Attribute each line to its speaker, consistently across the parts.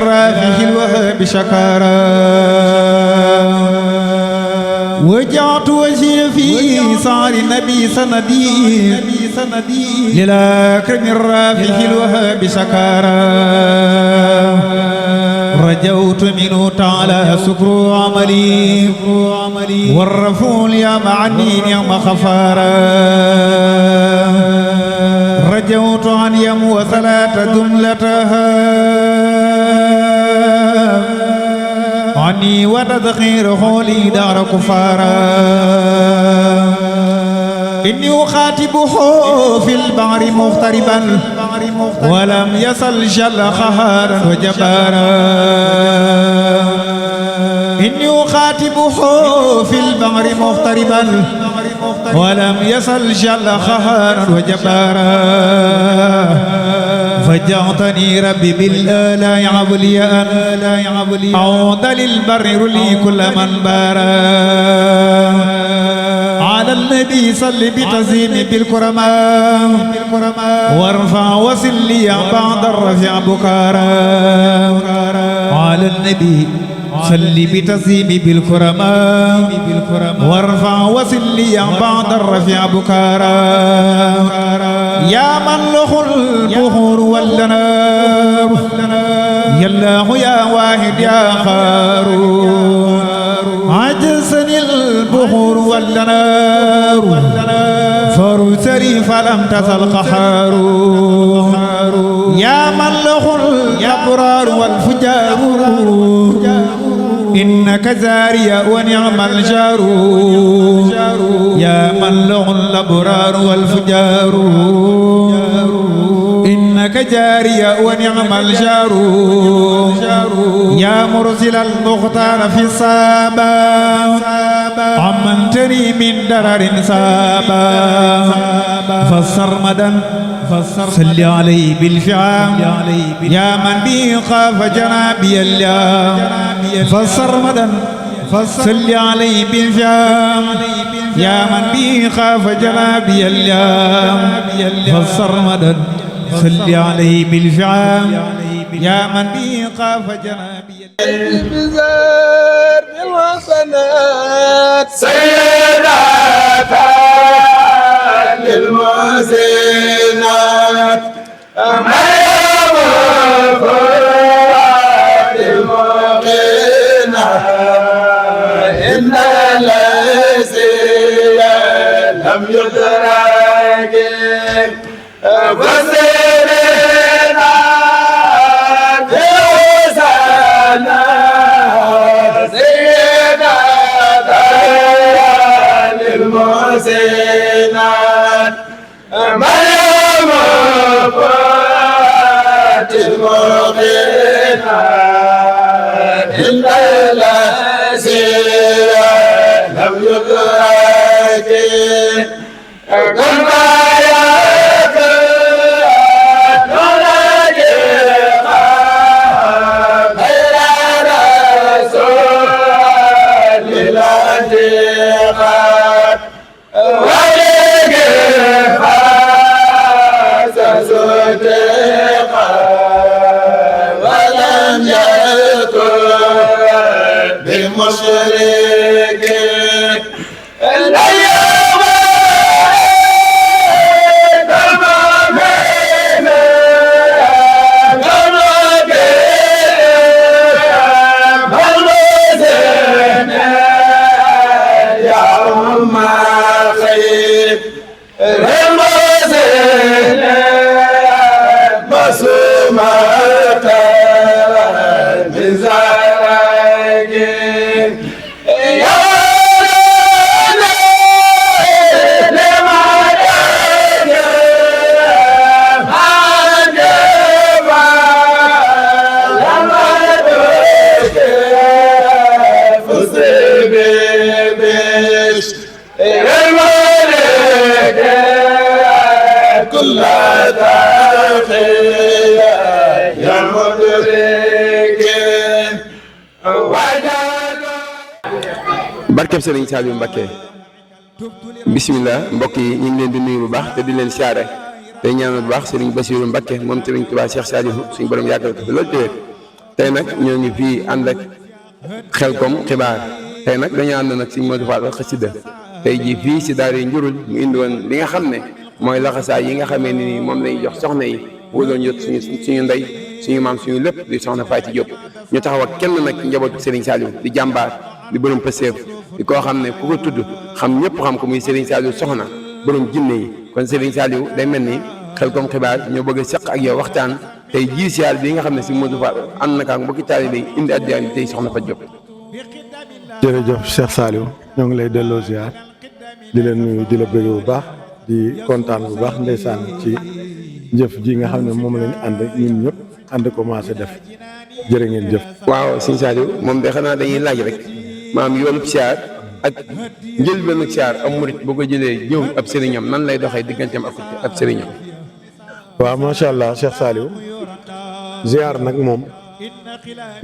Speaker 1: رافع الوهاب شكارا وجعت وجهي في صار النبي سندي للأكرم الرافع الوهاب شكارا رجوت منه تعالى سكر عملي والرفول يا معني نعم خفارا رجوت عن يم ثلاث جملتها عني وتذخير خولي دار كفارا إني أخاطبه في البحر مغتربا ولم يصل جل خهارا وجبارا إني أخاطبه في البحر مغتربا ولم يصل جل خهارا وجبارا فجعتني ربي بالآلاء عبليا أعود للبر لي كل من بارا على النبي صل بتزيم بالكرماء وارفع وسلي بعد الرفع بكارا على النبي صل بتزيم بالكرماء وارفع وسلي بعد الرفع بكارا يا من له البحور والنار يا الله يا واحد يا خارون عجزني البحور والنار فرسلي فلم تزل قحار يا من له الأبرار والفجار إنك زاري ونعم الجار يا من له الأبرار والفجار إنك جاري ونعم الجار يا مرسل المختار في الصابا عمنتني من درر سابا فالسرمدا صل عليه بالفعام يا من به خاف جنابي الله فالسرمدا صل عليه بالفعام يا من به خاف جنابي الله فالسرمدا صل عليه بالفعام يا من به خاف جنابي
Speaker 2: بزار الوصنات
Speaker 3: سيدات للمحسنات مريم الفؤاد المقينات إن الذي لم يدرك وسيرنا بوسنا سيدات للمحسنات مريم الفؤاد المقينات إن الذي لم يدرك كما ولم يكن بمشرك اليوم كل تقيا يا مدرك
Speaker 4: barkeb Sëriñ Saliou Mbacké bismillah mbokk yi ñu ngi leen di nuyu bu baax te di leen siyaare tey ñaanal bu baax Sëriñ Bassirou Mbacké moom Sëriñ Touba Cheikh Saliou suñu borom yàggal ko fi loolu tey nag ñoo ngi fii ànd ak Xelcom xibaar tey nag dañu ànd nag Sëñ Modou Fall xasida tey jii fii si daara njurul mu indi woon li nga xam ne mooy laxasaay yi nga xamee ne nii moom lañuy jox soxna yi bu doon jot suñu ndey suñu maam suñu lépp di soxna Faty Diop ñu taxaw ak kenn nag njabootu Serigne Saliou di jàmbaar di borom pëseef di koo xam ne ku ko tudd xam ñëpp xam ko muy Serigne Saliou soxna borom jinne yi kon Serigne Saliou day mel ni Xelcom xibaar ñoo bëgg a seq ak yow waxtaan tey jii siyaar bi nga xam ne si Modou Fall ànd na ak mbokki taalibe yi indi addiya bi tey soxna Faty Diop.
Speaker 5: jërëjëf Cheikh Saliou ñoo ngi lay delloo ziar di leen nuyu di la bëgg bu baax di kontaan bu baax ndeysaan ci jëf ji nga xam ne moom lañu ànd ñun ñëpp ànd commencé def jërë ngeen jëf.
Speaker 4: waaw Serigne Saliou moom de xanaa dañuy laaj rek maam yoolub siyaar ak njëlbéen ak siyaar am murit boo ko jëlee ñëw ab sëriñam nan lay doxee digganteem ak ab sëriñam.
Speaker 5: waaw macha allah Cheikh Saliou ziar nag moom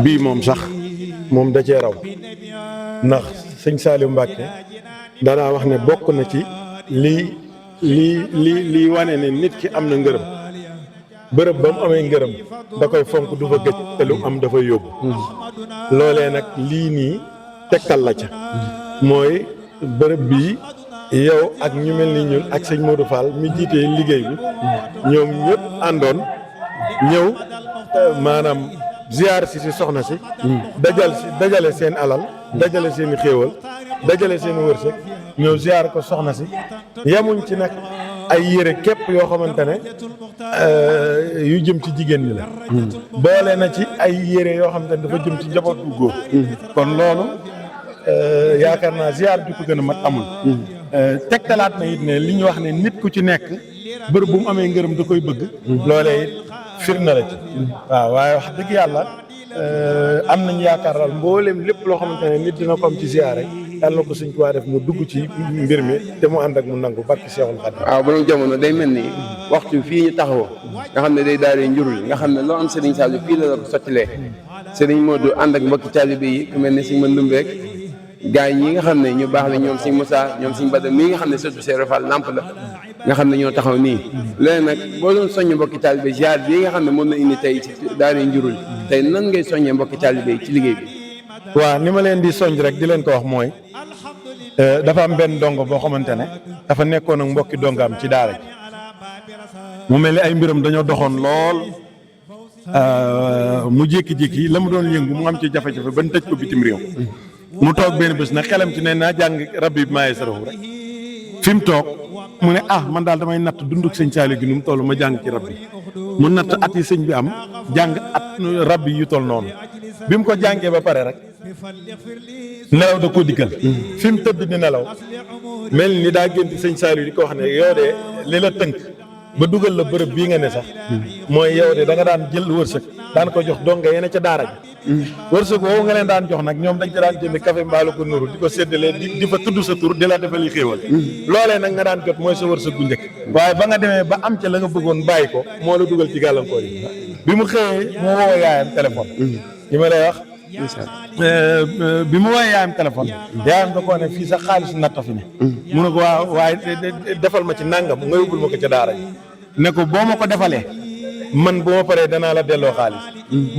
Speaker 5: bii moom sax moom da cee raw ndax sëñ Saliou Mbacke danaa wax ne bokk na ci lii wane ne nit ki am na ngërëm bërëb ba mu amee ngërëm da koy fonk du fa gëj te lu am dafay yóbbu loolee nag lii nii tegtal la ca mooy bërëb bii yow ak ñu mel ni ñun ak sëñ Modou Fall mi jiitee liggéey bi ñoom ñëpp àndoon ñëw maanaam ziar si soxna si dajale seen alal dajale seen i xéewal dajale seen i wërsëg ñëw ziar ko soxna si yemuñ ci nag ay yére képp yoo xamante ne yu jëm ci jigéen ñi la boole na ci ay yére yoo xamante ne dafa jëm ci njaboot bu góor kon loolu yaakaar naa ziar ju ko gën a mat amul tegtalaat na it ne li ñu wax ne nit ku ci nekk bërëb bu mu amee ngërëm da koy bëgg loolee it fir na la ci waaw waaye wax dëgg yàlla am nañu yaakaar daal mboolem lépp loo xamante ne nit dina ko am ci ziare yàlla na ko Sëñ Tuubaa def mu dugg ci mbir mi te mu ànd ak mu nangu barki Seexul Xadiim.
Speaker 4: waaw borom jamono day mel ni waxtu fii ñu taxawoo nga xam ne day daaree njurul nga xam ne loo am Serigne Saliou fii la ko sottilee Serigne Modou ànd ak mbokki taalibe yi ku mel ne Serigne Mandoumbe gaa yi nga xam ne ñu baax la ñoom Serigne Moussa ñoom Serigne Bada mii nga xam ne surtout Serigne Fall lamp la nga xam ne ñoo taxaw nii léegi nag boo doon soññ mbokki taalibe ziar bii nga xam ne moom la indi tey ci daaree njurul tey nan ngay soññee mbokki taalibe yi ci liggéey bi.
Speaker 5: waaw ni ma leen di soññ rek di leen ko wax mooy dafa am benn dongo boo xamante ne dafa nekkoon ak mbokki dongaam ci daara ji mu mel ni ay mbiram dañoo doxoon lool mu jékki-jékki la mu doon yëngu mu am ci jafe-jafe ba tëj ko bitim réew mu toog benn bés nag xelam ci ne naa jàng rabbi bi maaye sarafu rek fi mu toog mu ne man daal damay natt dunduk sëñ Saliou gi nu mu toll ma jàng ci rabbi mu natt at yi sëñ bi am jàng at rabbi yu toll noonu bi mu ko jàngee ba pare rek nelaw da koo dikkal fi mu tëdd di nelaw mel ni daa gént sëñ Saliou di ko wax ne yow de li la tënk ba dugal la bërëb bii nga ne sax mooy yow de da nga daan jël wërsëg daan ko jox donga yene ca daara ji wërsëg woowu nga leen daan jox nag ñoom dañ ca daan jënd café mbaalu ko nuru di ko séddalee di fa tudd sa tur di la defal yi xéewal loolee nag nga daan jot mooy sa wërsëg bu njëkk waaye ba nga demee ba am ca la nga bëggoon bàyyi ko moo la dugal ci gàllankoor yi bi mu xëyee moo woo yaayam téléphone yi ma lay wax bi mu woowee yaayam téléphone yaayam da koo ne fii sax xaalis natta fi ne mu ne ko waaye defal ma ci nàngam nga yóbbul ma ko ca daara ji ne ko boo ma ko defalee man bu ma paree danaa la delloo xaalis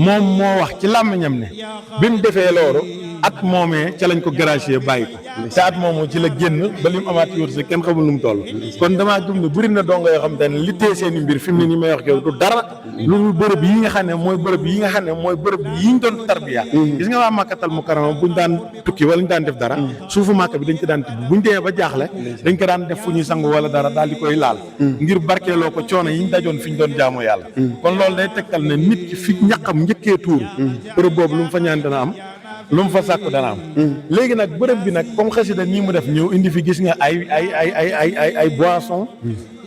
Speaker 5: moom moo wax ci làmmiñam ne bi mu defee loolu at moomee ca lañ ko gracier bàyyi ko te at moomu ci la génn ba li mu amaat wërsëg kenn xamul nu mu toll kon damaa gëm ne bëri na dongo yoo xam te ne li tee seen i mbir fi mu ne nii may wax yow du dara lu bërëb yi nga xam ne mooy bërëb yi nga xam ne mooy bërëb yi ñu doon tarbiya gis nga waa Makkatal Mukarrama buñ daan tukki wala ñu daan def dara suufu Makka bi dañ ko daan tibb buñ demee ba jaaxle dañ ko daan def fu ñuy sangu wala dara daal di koy laal ngir barkeeloo ko coono yi ñu dajoon fi ñu doon jaamu yàlla kon loolu day tegtal ne nit ki fi ñaqam njëkkee tuuru bërëb boobu lu mu fa ñaan dana am lu mu fa sàkku dana am léegi nag bërëb bi nag comme xasida nii mu def ñëw indi fi gis nga ay boisson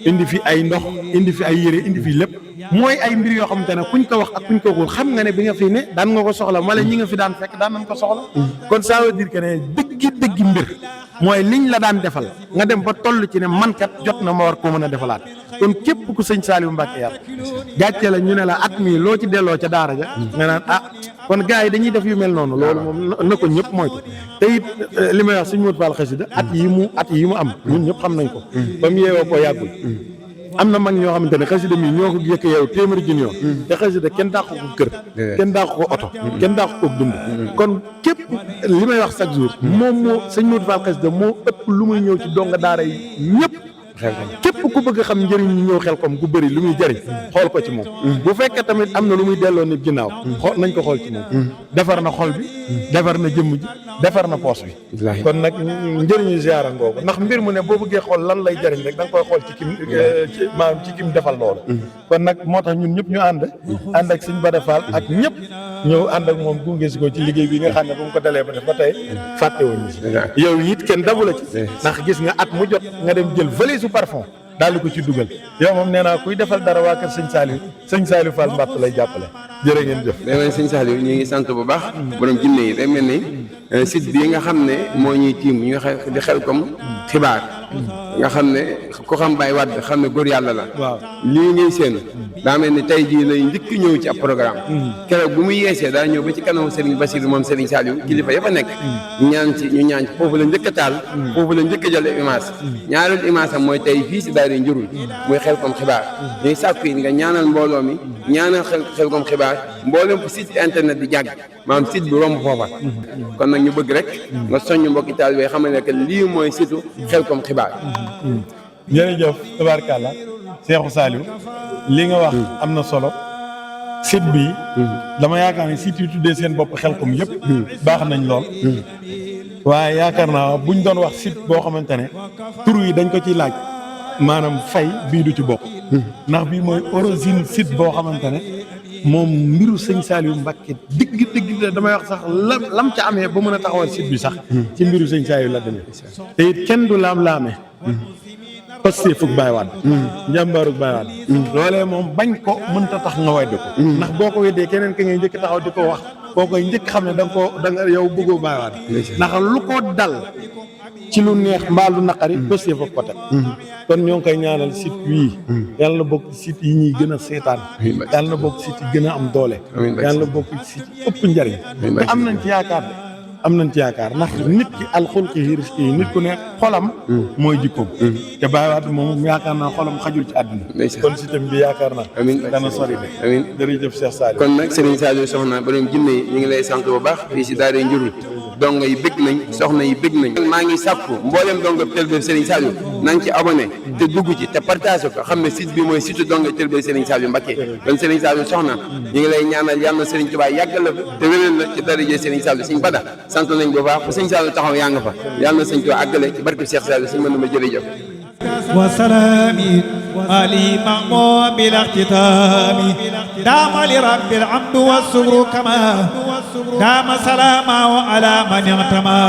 Speaker 5: indi fi ay ndox indi fi ay yére indi fi lépp mooy ay mbir yoo xamante ne kuñ ko wax ak kuñ ko waxul xam nga ne bi nga fi ne daan nga ko soxla wala ñi nga fi daan fekk daan nañ ko soxla kon ça veut dire que ne dëggi mbir mooy liñ la daan defal nga dem ba toll ci ne mankat jot na ma war ko mën a defalaat kon képp ku sëñ Saliou Mbacke yar gàcce la ñu ne la at mii loo ci delloo ca daara ja nga naan kon gars yi dañuy def yu mel noonu loolu moom na ko ñëpp moytu te it li may wax sëñ Modou Fall xasida at yi mu am ñun ñëpp xam nañ ko ba mu yeewoo ko yàggul am na mag ñoo xamante ne xasida mi ñoo ko yëkk yow téeméeri junni yoon te xasida kenn dàq ko kër kenn dàq ko oto kenn dàq ko dund kon képp li may wax chaque jour moom moo sëñ Modou Fall xasida moo ëpp lu muy ñëw ci donga daara yi ñëpp képp ku bëgg xam njëriñ ñu ñëw xel kom gu bëri lu muy jëriñ xool ko ci moom bu fekkee tamit am na lu muy delloo nit ginnaaw xool nañ ko xool ci moom defar na xol bi defar na jëmm ji defar na poos bi kon nag njëriñu ziara ngoogu ndax mbir mu ne boo bëggee xool lan lay jëriñ rek da nga koy xool ci kim maanaam ci kim defal loolu kon nag moo tax ñun ñëpp ñu ànd ak sëñ Bada Fall ak ñëpp ñëw ànd ak moom gunge si ko ci liggéey bi nga xam ne bu mu ko dalee ba def ba tey fàttewuñu si yow it kenn dabu la ci ndax gis nga at mu jot nga dem jël valise su parfum daal di ko ci dugal yow moom nee naa kuy defal dara waa kër sëñ Saliou Fall Mbatt lay jàppale jërë ngeen jëf.
Speaker 4: day mel ni sëñ Saliou ñu ngi sant bu baax borom jinne yi day mel ni site bii nga xam ne moo ñuy tiim ñu nga di Xelcom xibaar nga xam ne ku xam Baye Wade xam ne góor yàlla la.
Speaker 5: waaw
Speaker 4: lii ngay seen daa mel ni tey jii lay njëkk ñëw ci ab programme. keroog bu muy yeesee daa ñëw ba ci kanamu Serigne Bassirou moom Serigne Saliou kilifa yëpp a nekk. ñu ñaan ci foofu la njëkk a taal. foofu la njëkk a jël image. ñaareelu image am mooy tey fii si daara njurul muy Xelcom xibaar ñuy sàkku yi nga ñaanal mbooloo mi ñaanal Xelcom xibaar mboolem fu site internet di jàgg maanaam site bi romb foofa. kon nag ñu bëgg rek nga soññ mbokki taalibe yi xam ne que lii mooy situ Xelcom xibaar.
Speaker 5: jërëjëf tabaarkàlla Cheikhou Saliou li nga wax am na solo site bi dama yaakaar ne site yu tuddee seen bopp Xelcom yëpp baax nañ lool waaye yaakaar naa buñ doon wax site boo xamante ne tur yi dañ ko ciy laaj maanaam fay bii du ci bokk ndax bii mooy origine site boo xamante ne moom mbiru sëñ Saliou Mbacké digg damay wax sax lam ca amee ba mën a taxawal site bi sax ci mbiru sëñ Saliou la demee te it kenn du laam-laame Pastefuk Baye Wade njàmbaaruk Baye Wade loolee moom bañ ko mënta tax nga weddi ko ndax boo ko weddee keneen ka ngay njëkk taxaw di ko wax boo koy njëkk xam ne da nga yow bëggoo Baye Wade ndax lu ko dal ci lu neex mbaa lu naqari Pastefuk ko teg kon ñoo ngi koy ñaanal site wii yàlla na bokk site yi ñuy gën a seetaan yàlla na bokk site yi gën a am doole yàlla na bokk site yi ëpp njariñ te am nañ ci yaakaar de am nañ ci yaakaar ndax nit ki alxulqi risqi yi nit ku ne xolam mooy jikkoom te Baye Wade moom yaakaar naa xolam xajul ci àdduna kon système bi yaakaar naa dana sori de amiin jërëjëf Cheikh Saliou
Speaker 4: kon nag Serigne Saliou soxna borom jinne yi ñu ngi lay sant bu baax fii si daara njurul dongo yi bëgg nañ soxna yi bëgg nañ maa ngi sàkku mboolem dongo télé Serigne Saliou nañ ci abonné te dugg ci te partage ko xam ne site bi mooy site dongo télé Serigne Saliou Mbacké kon Serigne Saliou soxna ñu ngi lay ñaanal yàlla na Serigne Touba yàggal la te wéral la ci daraje Serigne Saliou Serigne Bada sant nañ bu baax fu Serigne Saliou taxaw yaa nga fa yàlla na Serigne Touba àggale ci barke Cheikh Saliou Serigne mën na ma jërëjëf
Speaker 1: وسلام علي مأمون بلا اختتام دام لرب العبد والسر كما دام سلاما وعلى من اعتمى